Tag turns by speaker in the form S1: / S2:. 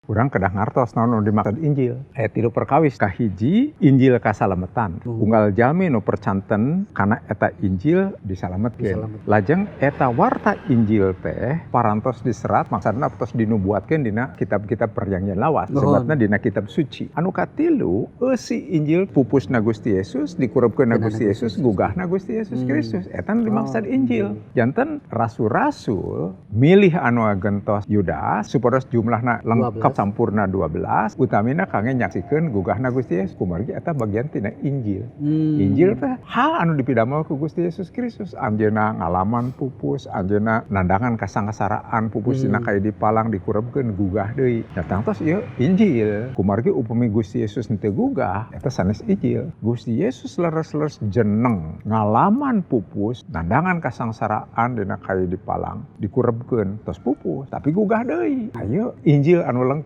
S1: Urang kedah ngartos naon nu dimaksud Injil. Ayat 3 perkawis kahiji Injil kasalametan. Unggal jalmi nu percanten kana eta Injil disalametkeun. Lajeng eta warta Injil teh parantos diserat maksudna tos dinubuatkeun dina kitab-kitab perjanjian lawas. Sebabna dina kitab suci. Anu katilu eusi Injil pupusna Gusti Yesus dikurepkeun na Gusti Yesus gugahna Gusti Yesus Kristus. Eta nu dimaksud Injil. Janten rasul-rasul milih anu agentos Yudas supados jumlahna lengkap sampurna 12, utamina kangge nyaksikeun gugahna Gusti Yesus. Kumargi eta bagian tina Injil. Injil teh hal anu dipidamel ku Gusti Yesus Kristus. Anjeunna ngalaman pupus, anjeunna nandangan kasangkasaraan pupus dina kayu dipalang dikurepkeun gugah deui. Datang tos ieu Injil. Kumargi upami Gusti Yesus henteu gugah, eta sanes Injil. Gusti Yesus leres-leres jeneng, ngalaman pupus, nandangan kasangkasaraan dina kayu dipalang, dikurepkeun tos pupus, tapi gugah deui. Ayo Injil anu lengkap